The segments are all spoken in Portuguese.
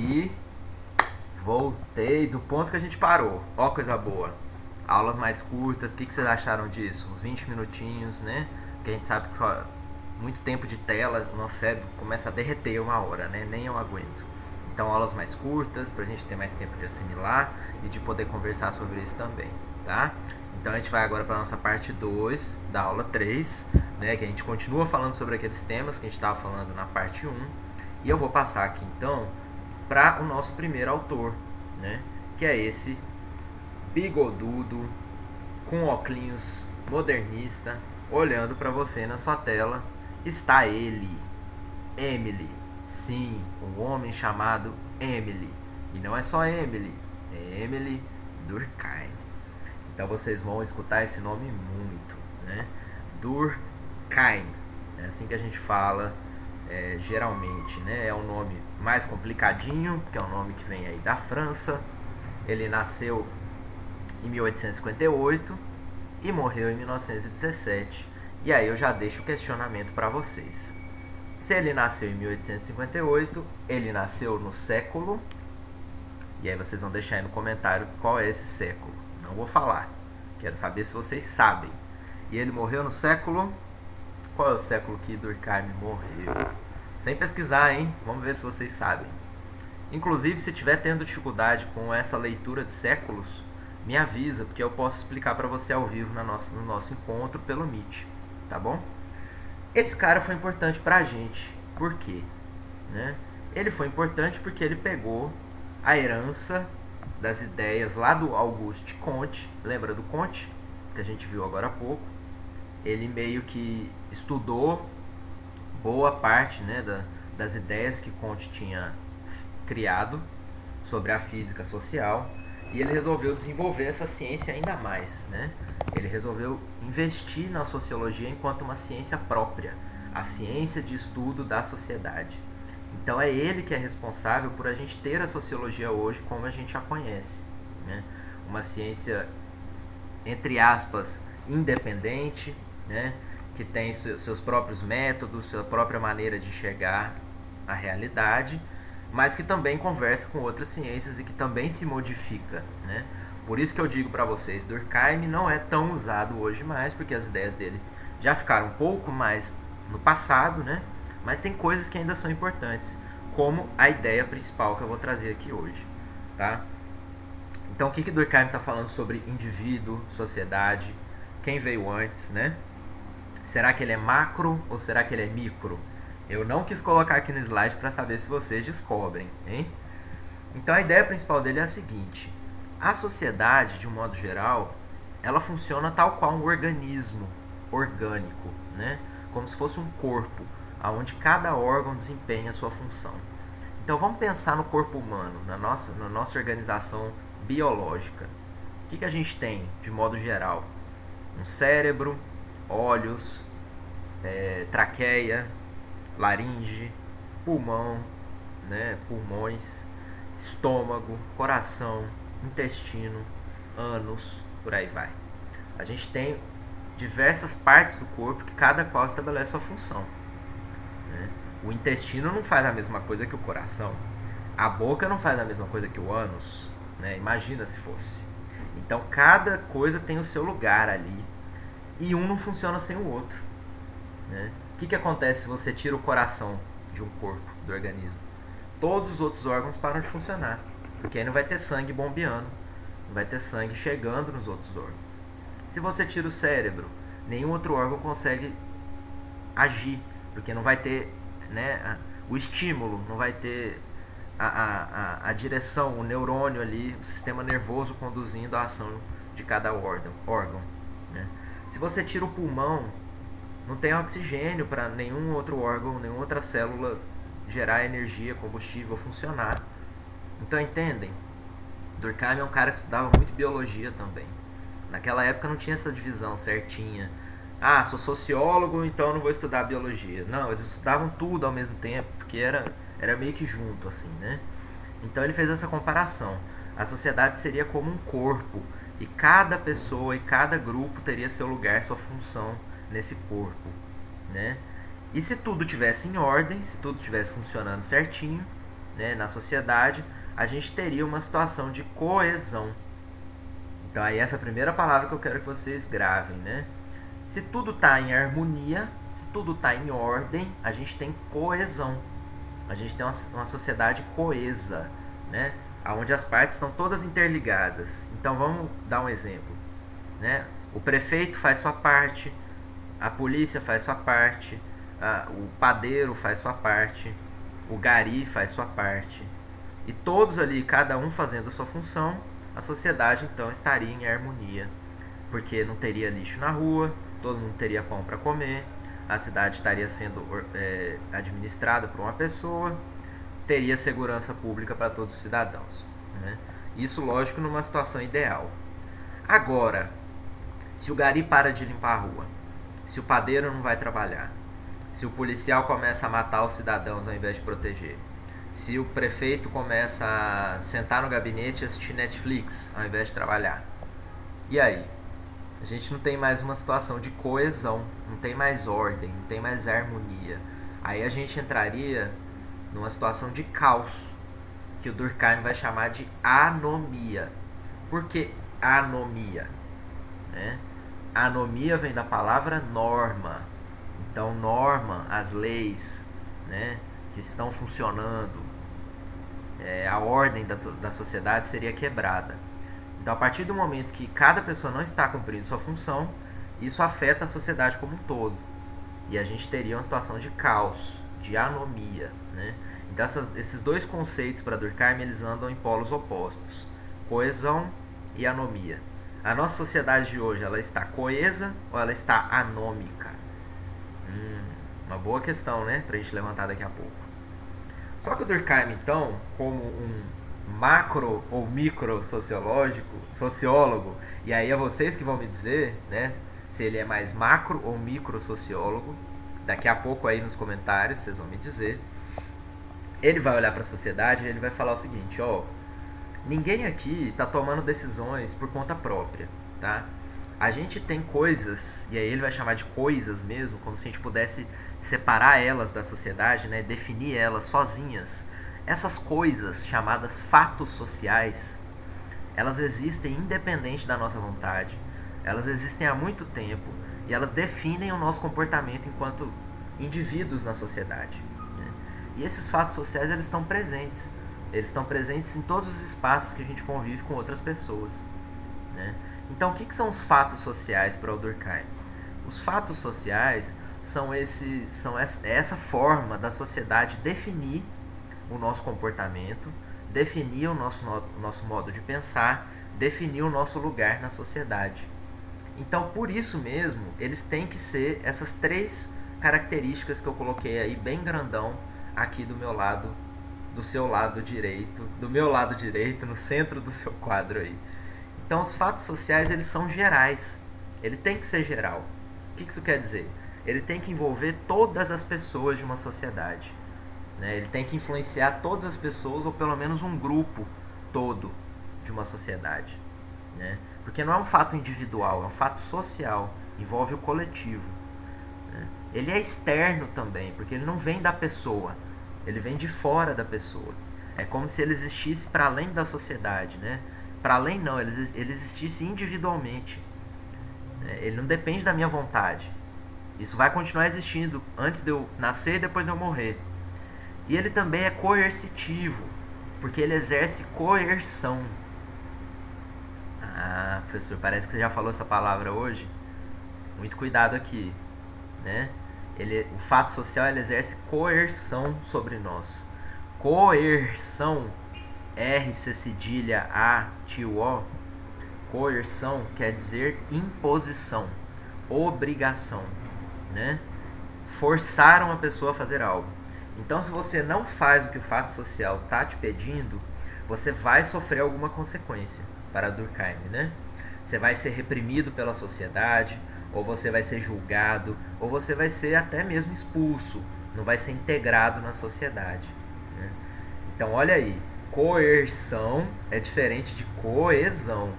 E voltei do ponto que a gente parou. Ó, coisa boa. Aulas mais curtas, o que vocês acharam disso? Uns 20 minutinhos, né? Porque a gente sabe que muito tempo de tela, o nosso cérebro começa a derreter uma hora, né? Nem eu aguento. Então, aulas mais curtas, pra gente ter mais tempo de assimilar e de poder conversar sobre isso também, tá? Então, a gente vai agora para nossa parte 2 da aula 3, né? Que a gente continua falando sobre aqueles temas que a gente estava falando na parte 1. E eu vou passar aqui, então, para o nosso primeiro autor, né? Que é esse bigodudo, com óculos modernista, olhando para você na sua tela. Está ele, Emile. Sim, um homem chamado Emile. E não é só Emile, é Emile Durkheim. Então vocês vão escutar esse nome muito, né? Durkheim. É assim que a gente fala geralmente, né? É um nome mais complicadinho, porque é um nome que vem aí da França. Ele nasceu em 1858 e morreu em 1917. E aí eu já deixo o questionamento para vocês. Se ele nasceu em 1858, ele nasceu no século... E aí vocês vão deixar aí no comentário qual é esse século. Não vou falar. Quero saber se vocês sabem. E ele morreu no século... Qual é o século que Durkheim morreu? Sem pesquisar, hein? Vamos ver se vocês sabem. Inclusive, se estiver tendo dificuldade com essa leitura de séculos, me avisa, porque eu posso explicar para você ao vivo no nosso encontro pelo Meet. Tá bom? Esse cara foi importante pra gente. Por quê? Né? Ele foi importante porque ele pegou a herança das ideias lá do Auguste Comte. Lembra do Comte? Que a gente viu agora há pouco. Ele meio que estudou boa parte, né, das ideias que Comte tinha criado sobre a física social. E ele resolveu desenvolver essa ciência ainda mais, né? Ele resolveu investir na sociologia enquanto uma ciência própria, a ciência de estudo da sociedade. Então é ele que é responsável por a gente ter a sociologia hoje como a gente a conhece, né? Uma ciência, entre aspas, independente, né? Que tem seus próprios métodos, sua própria maneira de enxergar a realidade, mas que também conversa com outras ciências e que também se modifica, né? Por isso que eu digo para vocês, Durkheim não é tão usado hoje mais, porque as ideias dele já ficaram um pouco mais no passado, né? Mas tem coisas que ainda são importantes, como a ideia principal que eu vou trazer aqui hoje, tá? Então, o que Durkheim está falando sobre indivíduo, sociedade, quem veio antes, né? Será que ele é macro ou será que ele é micro? Eu não quis colocar aqui no slide para saber se vocês descobrem, hein? Então a ideia principal dele é a seguinte: a sociedade, de um modo geral, ela funciona tal qual um organismo orgânico, né? Como se fosse um corpo, onde cada órgão desempenha a sua função. Então vamos pensar no corpo humano, na nossa organização biológica. O que a gente tem, de modo geral? Um cérebro, olhos, traqueia, laringe, pulmão, né, pulmões, estômago, coração, intestino, ânus, por aí vai. A gente tem diversas partes do corpo que cada qual estabelece sua função, né? O intestino não faz a mesma coisa que o coração. A boca não faz a mesma coisa que o ânus, né? Imagina se fosse. Então cada coisa tem o seu lugar ali e um não funciona sem o outro, né? O que acontece se você tira o coração de um corpo, do organismo? Todos os outros órgãos param de funcionar, porque aí não vai ter sangue bombeando, não vai ter sangue chegando nos outros órgãos. Se você tira o cérebro, nenhum outro órgão consegue agir, porque não vai ter, né, o estímulo, não vai ter a direção, o neurônio ali, o sistema nervoso conduzindo a ação de cada órgão, né? Se você tira o pulmão, não tem oxigênio para nenhum outro órgão, nenhuma outra célula gerar energia, combustível, funcionar. Então, entendem? Durkheim é um cara que estudava muito biologia também. Naquela época não tinha essa divisão certinha. Ah, sou sociólogo, então não vou estudar biologia. Não, eles estudavam tudo ao mesmo tempo, porque era meio que junto, assim, né? Então ele fez essa comparação. A sociedade seria como um corpo, e cada pessoa e cada grupo teria seu lugar, sua função nesse corpo, né? E se tudo tivesse em ordem, se tudo tivesse funcionando certinho, né, na sociedade, a gente teria uma situação de coesão. Então aí essa é a primeira palavra que eu quero que vocês gravem, né? Se tudo está em harmonia, se tudo está em ordem, a gente tem coesão. A gente tem uma sociedade coesa, né? Onde as partes estão todas interligadas. Então vamos dar um exemplo, né? O prefeito faz sua parte, a polícia faz sua parte, o padeiro faz sua parte, o gari faz sua parte. E todos ali, cada um fazendo a sua função, a sociedade então estaria em harmonia. Porque não teria lixo na rua, todo mundo teria pão para comer, a cidade estaria sendo administrada por uma pessoa, teria segurança pública para todos os cidadãos, né? Isso, lógico, numa situação ideal. Agora, se o gari para de limpar a rua, se o padeiro não vai trabalhar, se o policial começa a matar os cidadãos ao invés de proteger, se o prefeito começa a sentar no gabinete e assistir Netflix ao invés de trabalhar, e aí? A gente não tem mais uma situação de coesão, não tem mais ordem, não tem mais harmonia. Aí a gente entraria numa situação de caos, que o Durkheim vai chamar de anomia. Por que anomia? Né? Anomia vem da palavra norma. Então, norma, as leis, né, que estão funcionando, a ordem da sociedade seria quebrada. Então, a partir do momento que cada pessoa não está cumprindo sua função, isso afeta a sociedade como um todo. E a gente teria uma situação de caos, de anomia, né? Então, esses dois conceitos para Durkheim, eles andam em polos opostos. Coesão e anomia. A nossa sociedade de hoje, ela está coesa ou ela está anômica? Uma boa questão, né? Para a gente levantar daqui a pouco. Só que o Durkheim, então, como um macro ou micro sociólogo, e aí é vocês que vão me dizer, né, se ele é mais macro ou micro sociólogo, daqui a pouco aí nos comentários vocês vão me dizer. Ele vai olhar para a sociedade e ele vai falar o seguinte, ó, ninguém aqui está tomando decisões por conta própria, tá? A gente tem coisas, e aí ele vai chamar de coisas mesmo, como se a gente pudesse separar elas da sociedade, né, definir elas sozinhas. Essas coisas chamadas fatos sociais, elas existem independente da nossa vontade, elas existem há muito tempo e elas definem o nosso comportamento enquanto indivíduos na sociedade, né? E esses fatos sociais, eles estão presentes em todos os espaços que a gente convive com outras pessoas, né? Então, o que são os fatos sociais para o Durkheim? Os fatos sociais são essa forma da sociedade definir o nosso comportamento, definir o nosso modo de pensar, definir o nosso lugar na sociedade. Então, por isso mesmo, eles têm que ser essas três características que eu coloquei aí bem grandão aqui do meu lado, do seu lado direito, do meu lado direito, no centro do seu quadro aí. Então, os fatos sociais, eles são gerais. Ele tem que ser geral. O que isso quer dizer? Ele tem que envolver todas as pessoas de uma sociedade. Ele tem que influenciar todas as pessoas, ou pelo menos um grupo todo de uma sociedade, né? Porque não é um fato individual, é um fato social, envolve o coletivo, né? Ele é externo também, porque ele não vem da pessoa, ele vem de fora da pessoa. É como se ele existisse para além da sociedade, né? Para além não, ele existisse individualmente. Ele não depende da minha vontade. Isso vai continuar existindo antes de eu nascer e depois de eu morrer. E ele também é coercitivo, porque ele exerce coerção. Ah, professor, parece que você já falou essa palavra hoje. Muito cuidado aqui, né? O fato social, ele exerce coerção sobre nós. Coerção, R-C cedilha A-T-O, coerção quer dizer imposição, obrigação, né? Forçar uma pessoa a fazer algo. Então, se você não faz o que o fato social está te pedindo, você vai sofrer alguma consequência, para Durkheim, né? Você vai ser reprimido pela sociedade, ou você vai ser julgado, ou você vai ser até mesmo expulso, não vai ser integrado na sociedade, né? Então, olha aí, coerção é diferente de coesão.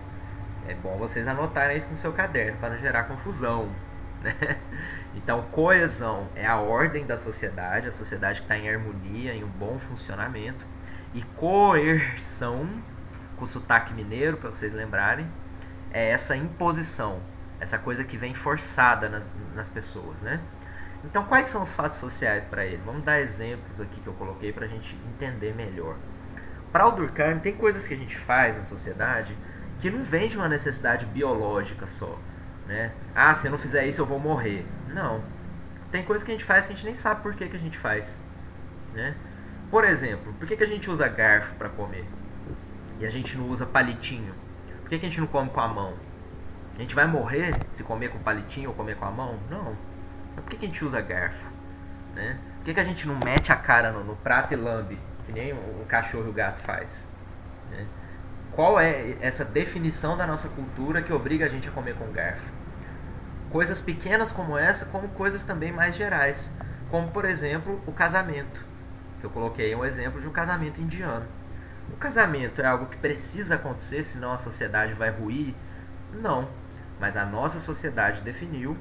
É bom vocês anotarem isso no seu caderno, para não gerar confusão, né? Então, coesão é a ordem da sociedade, a sociedade que está em harmonia, em um bom funcionamento. E coerção, com sotaque mineiro, para vocês lembrarem, é essa imposição, essa coisa que vem forçada nas pessoas, né? Então, quais são os fatos sociais para ele? Vamos dar exemplos aqui que eu coloquei para a gente entender melhor. Para o Durkheim, tem coisas que a gente faz na sociedade que não vem de uma necessidade biológica só, né? Ah, se eu não fizer isso eu vou morrer. Não. Tem coisas que a gente faz que a gente nem sabe por que a gente faz, né? Por exemplo, por que a gente usa garfo para comer? E a gente não usa palitinho? Por que a gente não come com a mão? A gente vai morrer se comer com palitinho ou comer com a mão? Não. Mas por que a gente usa garfo? Né? Por que a gente não mete a cara no prato e lambe, que nem o cachorro e o gato faz? Né? Qual é essa definição da nossa cultura que obriga a gente a comer com garfo? Coisas pequenas como essa, como coisas também mais gerais. Como, por exemplo, o casamento. Eu coloquei um exemplo de um casamento indiano. O casamento é algo que precisa acontecer, senão a sociedade vai ruir? Não. Mas a nossa sociedade definiu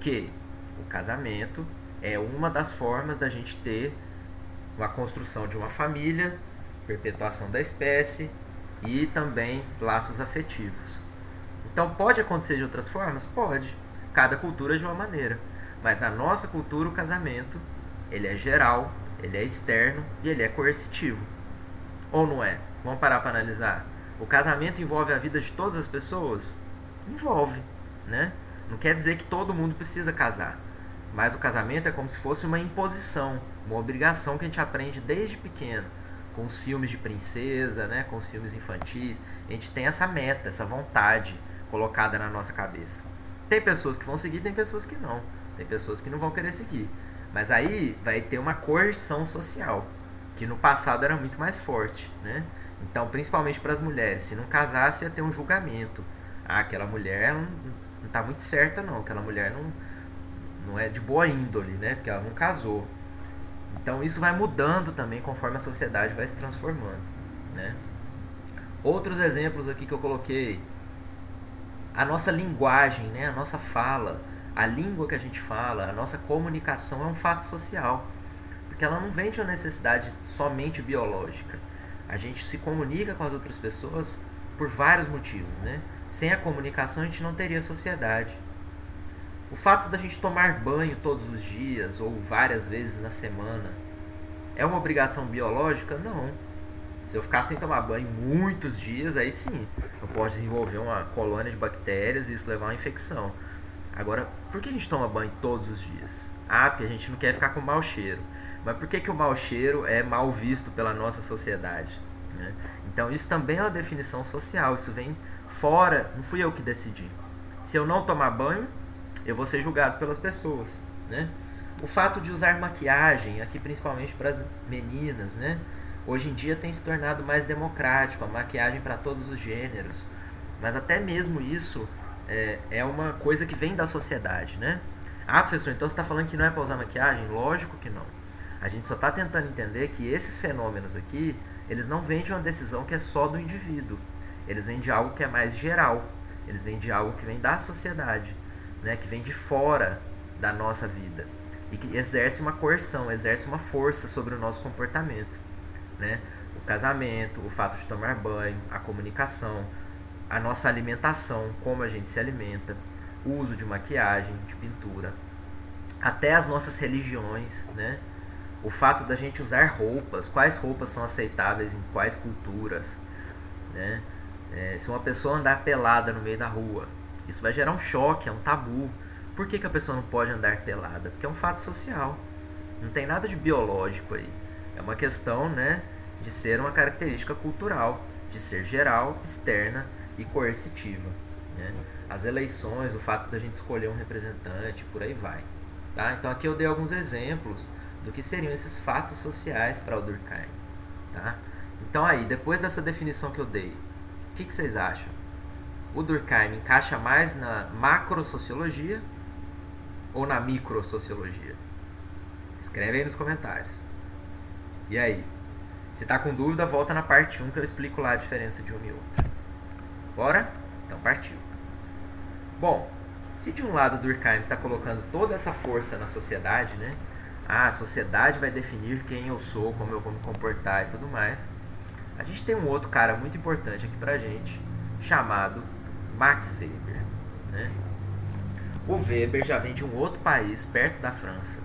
que o casamento é uma das formas da gente ter uma construção de uma família, perpetuação da espécie e também laços afetivos. Então pode acontecer de outras formas? Pode. Cada cultura de uma maneira. Mas na nossa cultura o casamento, ele é geral, ele é externo e ele é coercitivo. Ou não é? Vamos parar para analisar. O casamento envolve a vida de todas as pessoas? Envolve, né? Não quer dizer que todo mundo precisa casar. Mas o casamento é como se fosse uma imposição, uma obrigação que a gente aprende desde pequeno. Com os filmes de princesa, né? Com os filmes infantis. A gente tem essa meta, essa vontade colocada na nossa cabeça. Tem pessoas que vão seguir, tem pessoas que não. Tem pessoas que não vão querer seguir. Mas aí vai ter uma coerção social, que no passado era muito mais forte, né? Então, principalmente para as mulheres, se não casasse ia ter um julgamento. Ah, aquela mulher não está muito certa não, aquela mulher não é de boa índole, né? Porque ela não casou. Então isso vai mudando também conforme a sociedade vai se transformando, né? Outros exemplos aqui que eu coloquei. A nossa linguagem, né? A nossa fala, a língua que a gente fala, a nossa comunicação é um fato social. Porque ela não vem de uma necessidade somente biológica. A gente se comunica com as outras pessoas por vários motivos, né? Sem a comunicação a gente não teria sociedade. O fato da gente tomar banho todos os dias ou várias vezes na semana é uma obrigação biológica? Não. Se eu ficar sem tomar banho muitos dias, aí sim, eu posso desenvolver uma colônia de bactérias e isso levar a uma infecção. Agora, por que a gente toma banho todos os dias? Ah, porque a gente não quer ficar com mau cheiro. Mas por que o mau cheiro é mal visto pela nossa sociedade? Né? Então isso também é uma definição social, isso vem fora, não fui eu que decidi. Se eu não tomar banho, eu vou ser julgado pelas pessoas. Né? O fato de usar maquiagem, aqui principalmente para as meninas, né? Hoje em dia tem se tornado mais democrático, a maquiagem para todos os gêneros. Mas até mesmo isso é uma coisa que vem da sociedade. Né? Ah, professor, então você está falando que não é para usar maquiagem? Lógico que não. A gente só está tentando entender que esses fenômenos aqui, eles não vêm de uma decisão que é só do indivíduo. Eles vêm de algo que é mais geral. Eles vêm de algo que vem da sociedade, né? Que vem de fora da nossa vida. E que exerce uma coerção, exerce uma força sobre o nosso comportamento. Né? O casamento, o fato de tomar banho, a comunicação, a nossa alimentação, como a gente se alimenta, o uso de maquiagem, de pintura, até as nossas religiões, né? O fato da gente usar roupas, quais roupas são aceitáveis em quais culturas, né? Se uma pessoa andar pelada no meio da rua, isso vai gerar um choque, é um tabu. Por que a pessoa não pode andar pelada? Porque é um fato social, não tem nada de biológico aí. É uma questão, né, de ser uma característica cultural, de ser geral, externa e coercitiva. Né? As eleições, o fato da gente escolher um representante, por aí vai. Tá? Então aqui eu dei alguns exemplos do que seriam esses fatos sociais para o Durkheim. Tá? Então aí, depois dessa definição que eu dei, o que vocês acham? O Durkheim encaixa mais na macrosociologia ou na microsociologia? Escreve aí nos comentários. E aí? Se tá com dúvida, volta na parte 1 que eu explico lá a diferença de uma e outra. Bora? Então partiu. Bom, se de um lado o Durkheim está colocando toda essa força na sociedade, né? Ah, a sociedade vai definir quem eu sou, como eu vou me comportar e tudo mais. A gente tem um outro cara muito importante aqui pra gente, chamado Max Weber, né? O Weber já vem de um outro país, perto da França,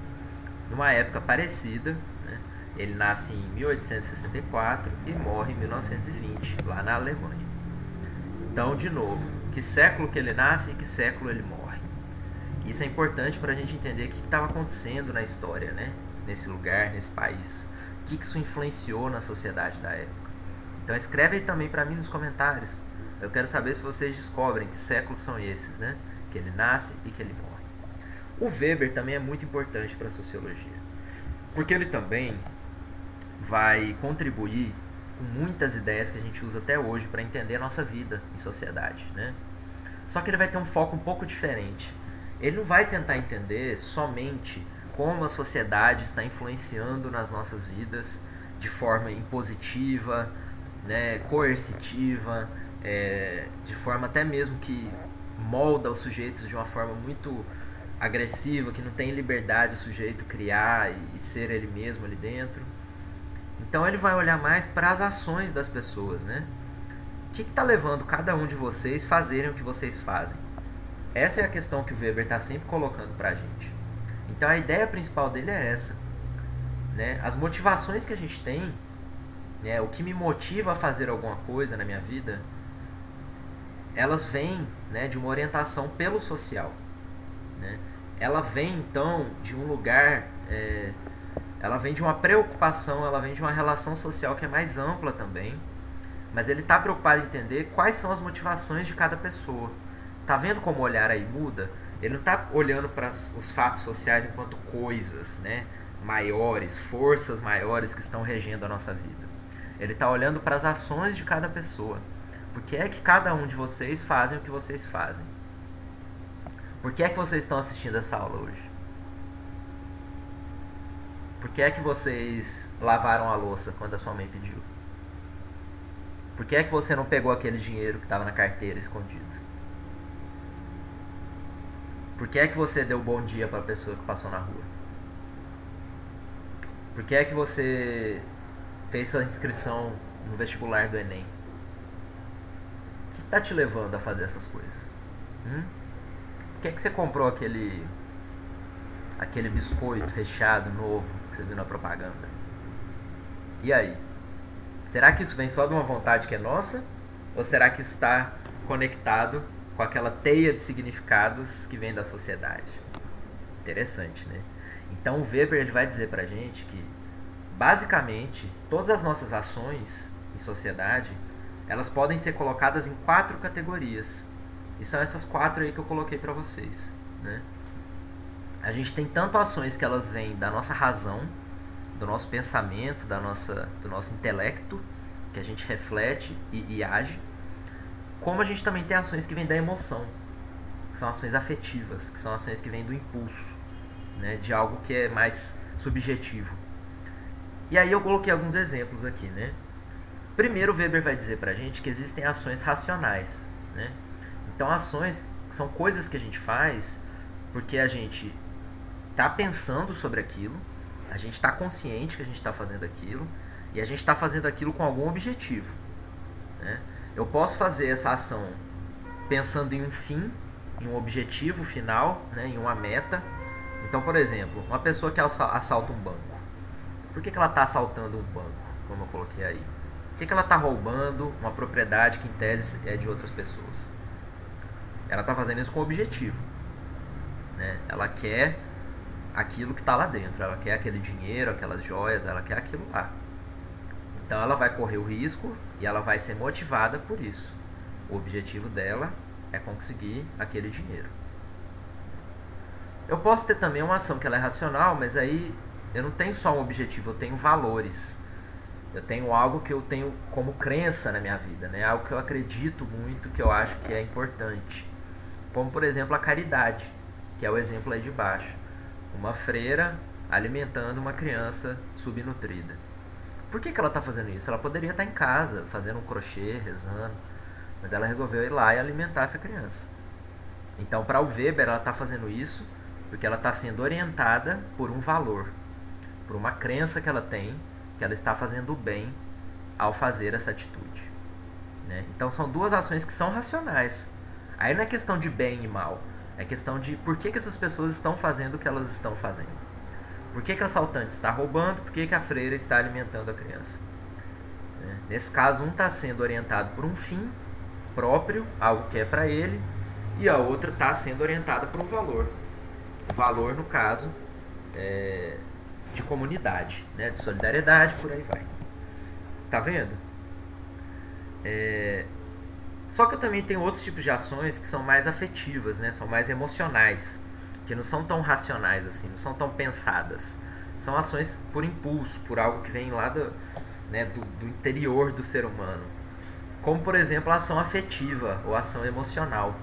numa época parecida, né? Ele nasce em 1864 e morre em 1920, lá na Alemanha. Então, de novo, que século que ele nasce e que século ele morre. Isso é importante para a gente entender o que estava acontecendo na história, né? Nesse lugar, nesse país. O que isso influenciou na sociedade da época. Então escreve aí também para mim nos comentários. Eu quero saber se vocês descobrem que séculos são esses, né? Que ele nasce e que ele morre. O Weber também é muito importante para a sociologia, porque ele também vai contribuir com muitas ideias que a gente usa até hoje para entender a nossa vida em sociedade, né? Só que ele vai ter um foco um pouco diferente. Ele não vai tentar entender somente como a sociedade está influenciando nas nossas vidas de forma impositiva, né, coercitiva, de forma até mesmo que molda os sujeitos de uma forma muito agressiva, que não tem liberdade o sujeito criar e ser ele mesmo ali dentro. Então ele vai olhar mais para as ações das pessoas, né? O que está levando cada um de vocês a fazerem o que vocês fazem? Essa é a questão que o Weber está sempre colocando para a gente. Então a ideia principal dele é essa, né? As motivações que a gente tem, né? O que me motiva a fazer alguma coisa na minha vida, elas vêm, né, de uma orientação pelo social, né? Ela vem então de um lugar, ela vem de uma preocupação, ela vem de uma relação social que é mais ampla também, mas ele está preocupado em entender quais são as motivações de cada pessoa. Tá vendo como o olhar aí muda? Ele não está olhando para os fatos sociais enquanto coisas, né, maiores, forças maiores que estão regendo a nossa vida. Ele está olhando para as ações de cada pessoa. Por que é que cada um de vocês fazem o que vocês fazem? Por que é que vocês estão assistindo essa aula hoje? Por que é que vocês lavaram a louça quando a sua mãe pediu? Por que é que você não pegou aquele dinheiro que estava na carteira escondido? Por que é que você deu bom dia para a pessoa que passou na rua? Por que é que você fez sua inscrição no vestibular do Enem? O que está te levando a fazer essas coisas? Por que é que você comprou aquele biscoito recheado novo que você viu na propaganda? E aí? Será que isso vem só de uma vontade que é nossa? Ou será que isso está conectado com aquela teia de significados que vem da sociedade? Interessante, né? Então o Weber ele vai dizer pra gente que, basicamente, todas as nossas ações em sociedade, elas podem ser colocadas em 4 categorias. E são essas 4 aí que eu coloquei pra vocês, né? A gente tem tanto ações que elas vêm da nossa razão, do nosso pensamento, do nosso intelecto, que a gente reflete e age, como a gente também tem ações que vêm da emoção, que são ações afetivas, que são ações que vêm do impulso, né, de algo que é mais subjetivo. E aí eu coloquei alguns exemplos aqui, né? Primeiro, o Weber vai dizer pra gente que existem ações racionais, né? Então, ações são coisas que a gente faz porque a gente está pensando sobre aquilo, a gente está consciente que a gente está fazendo aquilo e a gente está fazendo aquilo com algum objetivo, né? Eu posso fazer essa ação pensando em um fim, em um objetivo final, né, em uma meta. Então, por exemplo, uma pessoa que assalta um banco. Por que ela está assaltando um banco, como eu coloquei aí? Por que ela está roubando uma propriedade que em tese é de outras pessoas? Ela está fazendo isso com objetivo, né? Ela quer aquilo que está lá dentro, ela quer aquele dinheiro, aquelas joias, ela quer aquilo lá. Então ela vai correr o risco e ela vai ser motivada por isso. O objetivo dela é conseguir aquele dinheiro. Eu posso ter também uma ação que ela é racional, mas aí eu não tenho só um objetivo, eu tenho valores. Eu tenho algo que eu tenho como crença na minha vida, né? Algo que eu acredito muito, que eu acho que é importante. Como, por exemplo, a caridade, que é o exemplo aí de baixo. Uma freira alimentando uma criança subnutrida. Por que ela está fazendo isso? Ela poderia estar em casa, fazendo um crochê, rezando, mas ela resolveu ir lá e alimentar essa criança. Então, para o Weber, ela está fazendo isso porque ela está sendo orientada por um valor, por uma crença que ela tem, que ela está fazendo o bem ao fazer essa atitude, né? Então são duas ações que são racionais. Aí não é questão de bem e mal, é questão de por que essas pessoas estão fazendo o que elas estão fazendo. Por que o assaltante está roubando, por que a freira está alimentando a criança. Nesse caso, um está sendo orientado por um fim próprio, algo que é para ele, e a outra está sendo orientada por um valor. O valor, no caso, de comunidade, né? De solidariedade, por aí vai. Tá vendo? Só que eu também tenho outros tipos de ações que são mais afetivas, né? São mais emocionais, que não são tão racionais assim, não são tão pensadas. São ações por impulso, por algo que vem lá do interior do ser humano. Como, por exemplo, a ação afetiva ou a ação emocional.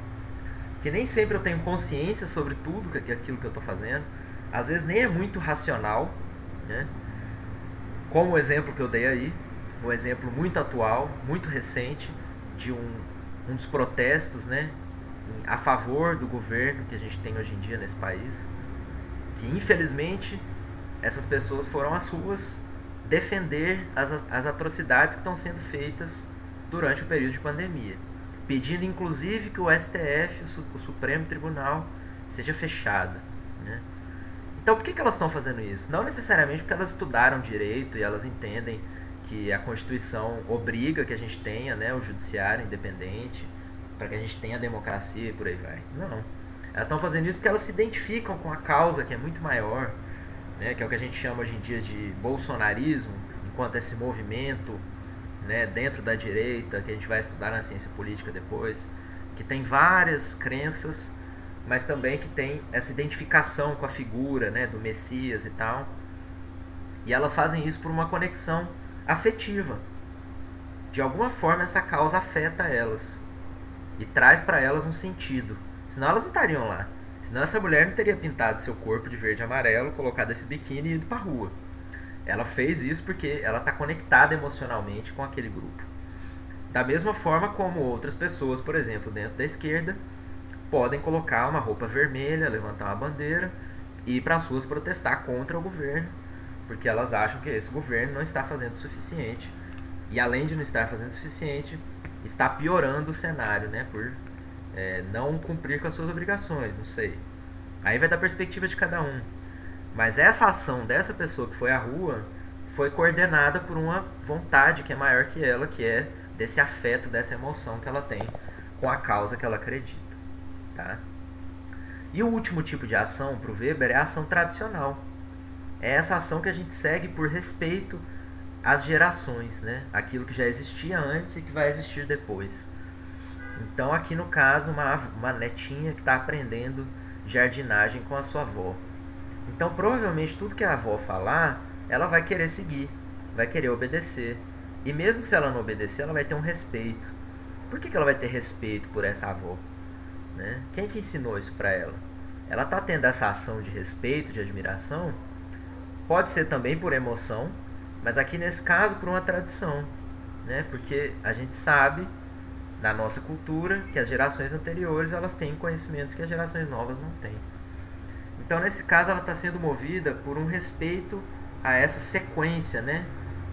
Que nem sempre eu tenho consciência sobre tudo aquilo que eu estou fazendo. Às vezes nem é muito racional, né? Como o exemplo que eu dei aí, um exemplo muito atual, muito recente, de um dos protestos, né, a favor do governo que a gente tem hoje em dia nesse país, que infelizmente essas pessoas foram às ruas defender as atrocidades que estão sendo feitas durante o período de pandemia, pedindo inclusive que o STF, o Supremo Tribunal, seja fechado, né? Então por que elas estão fazendo isso? Não necessariamente porque elas estudaram direito e elas entendem que a Constituição obriga que a gente tenha, né, o judiciário independente, para que a gente tenha a democracia e por aí vai. Não. Elas estão fazendo isso porque elas se identificam com a causa que é muito maior, né, que é o que a gente chama hoje em dia de bolsonarismo, enquanto esse movimento, né, dentro da direita, que a gente vai estudar na ciência política depois, que tem várias crenças, mas também que tem essa identificação com a figura, né, do Messias e tal. E elas fazem isso por uma conexão afetiva. De alguma forma essa causa afeta elas e traz para elas um sentido. Senão elas não estariam lá. Senão essa mulher não teria pintado seu corpo de verde e amarelo, colocado esse biquíni e ido pra rua. Ela fez isso porque ela está conectada emocionalmente com aquele grupo. Da mesma forma como outras pessoas, por exemplo, dentro da esquerda, podem colocar uma roupa vermelha, levantar uma bandeira e ir para as ruas protestar contra o governo, porque elas acham que esse governo não está fazendo o suficiente. E além de não estar fazendo o suficiente, está piorando o cenário, né? Por não cumprir com as suas obrigações, não sei. Aí vai da perspectiva de cada um. Mas essa ação dessa pessoa que foi à rua foi coordenada por uma vontade que é maior que ela, que é desse afeto, dessa emoção que ela tem com a causa que ela acredita. Tá? E o último tipo de ação para o Weber é a ação tradicional. É essa ação que a gente segue por respeito às gerações, né? Aquilo que já existia antes e que vai existir depois. Então aqui no caso uma netinha que está aprendendo jardinagem com a sua avó. Então provavelmente tudo que a avó falar, ela vai querer seguir, vai querer obedecer. E mesmo se ela não obedecer, ela vai ter um respeito. Por que ela vai ter respeito por essa avó? Né? Quem que ensinou isso para ela? Ela está tendo essa ação de respeito, de admiração. Pode ser também por emoção, mas aqui nesse caso por uma tradição, né? Porque a gente sabe da nossa cultura que as gerações anteriores elas têm conhecimentos que as gerações novas não têm. Então nesse caso ela está sendo movida por um respeito a essa sequência, né?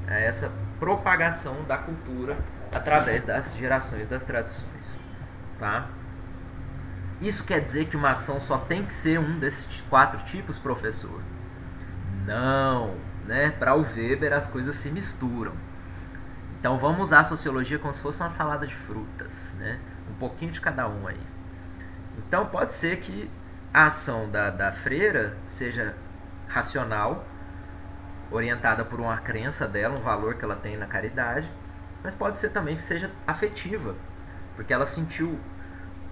A essa propagação da cultura através das gerações, das tradições, tá? Isso quer dizer que uma ação só tem que ser um desses 4 tipos, professor? Não, né? Para o Weber as coisas se misturam. Então vamos usar a sociologia como se fosse uma salada de frutas, né? Um pouquinho de cada um aí. Então pode ser que a ação da freira seja racional, orientada por uma crença dela, um valor que ela tem na caridade, mas pode ser também que seja afetiva, porque ela sentiu,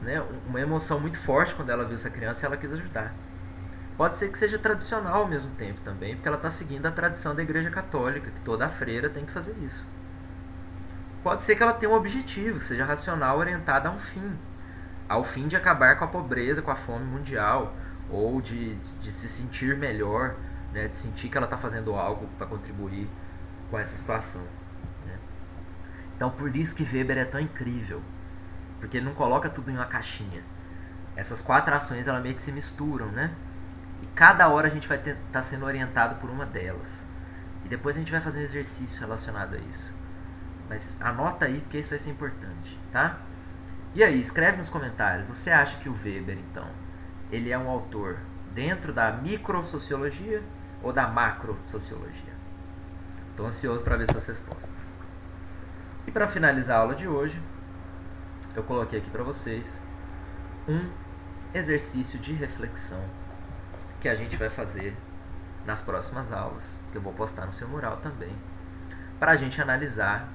né, uma emoção muito forte quando ela viu essa criança e ela quis ajudar. Pode ser que seja tradicional ao mesmo tempo também, porque ela está seguindo a tradição da Igreja Católica, que toda freira tem que fazer isso. Pode ser que ela tenha um objetivo, seja racional, orientada a um fim, ao fim de acabar com a pobreza, com a fome mundial, ou de se sentir melhor, né, de sentir que ela está fazendo algo para contribuir com essa situação, né? Então por isso que Weber é tão incrível, porque ele não coloca tudo em uma caixinha. Essas 4 ações elas meio que se misturam, né? E cada hora a gente vai estar sendo orientado por uma delas. E depois a gente vai fazer um exercício relacionado a isso. mas anota aí porque isso vai ser importante, tá? E aí, escreve nos comentários, você acha que o Weber, então, ele é um autor dentro da microsociologia ou da macrosociologia? Estou ansioso para ver suas respostas. E para finalizar a aula de hoje, eu coloquei aqui para vocês um exercício de reflexão que a gente vai fazer nas próximas aulas, que eu vou postar no seu mural também, para a gente analisar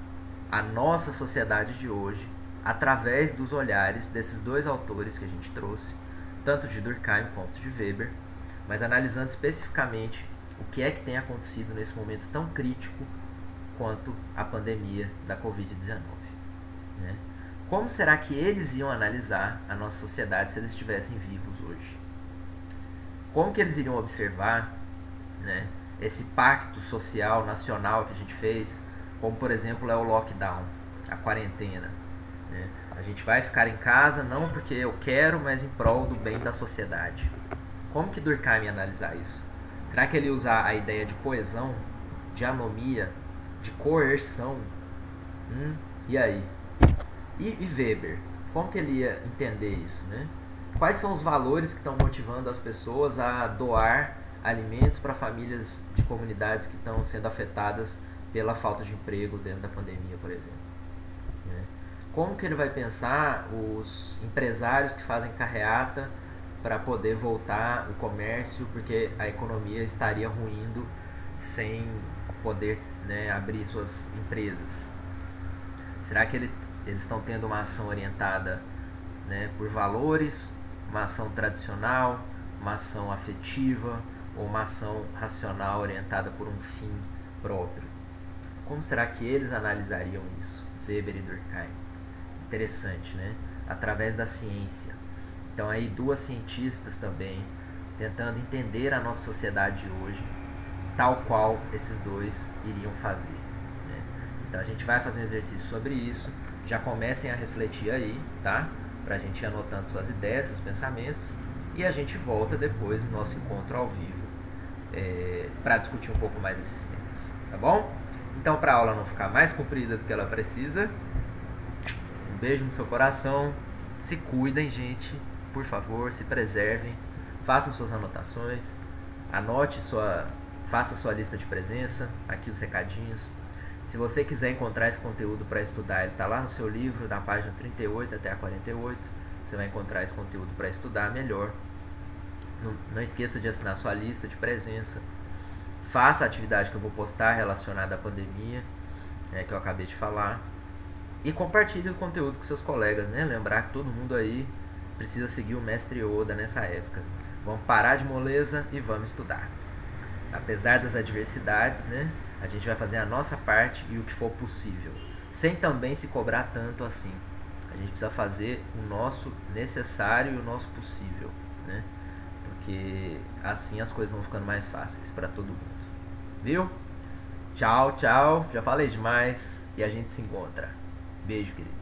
a nossa sociedade de hoje através dos olhares desses dois autores que a gente trouxe, tanto de Durkheim quanto de Weber, mas analisando especificamente o que é que tem acontecido nesse momento tão crítico quanto a pandemia da Covid-19. Né? Como será que eles iam analisar a nossa sociedade se eles estivessem vivos hoje? Como que eles iriam observar, né, esse pacto social nacional que a gente fez, como por exemplo é o lockdown, a quarentena? Né? A gente vai ficar em casa não porque eu quero, mas em prol do bem da sociedade. Como que Durkheim ia analisar isso? Será que ele ia usar a ideia de coesão, de anomia, de coerção? E aí? E Weber? Como que ele ia entender isso? Né? Quais são os valores que estão motivando as pessoas a doar alimentos para famílias de comunidades que estão sendo afetadas pela falta de emprego dentro da pandemia, por exemplo? Né? Como que ele vai pensar os empresários que fazem carreata para poder voltar o comércio, porque a economia estaria ruindo sem poder, né, abrir suas empresas? Será que eles estão tendo uma ação orientada, né, por valores, uma ação tradicional, uma ação afetiva ou uma ação racional orientada por um fim próprio? Como será que eles analisariam isso, Weber e Durkheim? Interessante, né? Através da ciência. Então aí duas cientistas também tentando entender a nossa sociedade de hoje, tal qual esses dois iriam fazer. Né? Então a gente vai fazer um exercício sobre isso. Já comecem a refletir aí, tá? Pra gente ir anotando suas ideias, seus pensamentos. E a gente volta depois no nosso encontro ao vivo para discutir um pouco mais desses temas, tá bom? Então, para a aula não ficar mais comprida do que ela precisa, um beijo no seu coração. Se cuidem, gente. Por favor, se preservem. Façam suas anotações. Faça sua lista de presença. Aqui os recadinhos. Se você quiser encontrar esse conteúdo para estudar, ele está lá no seu livro, da página 38 até a 48. Você vai encontrar esse conteúdo para estudar melhor. Não esqueça de assinar sua lista de presença. Faça a atividade que eu vou postar relacionada à pandemia, que eu acabei de falar. E compartilhe o conteúdo com seus colegas, né? Lembrar que todo mundo aí precisa seguir o mestre Oda nessa época. Vamos parar de moleza e vamos estudar. Apesar das adversidades, né? A gente vai fazer a nossa parte e o que for possível, sem também se cobrar tanto assim. A gente precisa fazer o nosso necessário e o nosso possível, né? Porque assim as coisas vão ficando mais fáceis para todo mundo. Viu? Tchau, tchau. Já falei demais e a gente se encontra. Beijo, querido.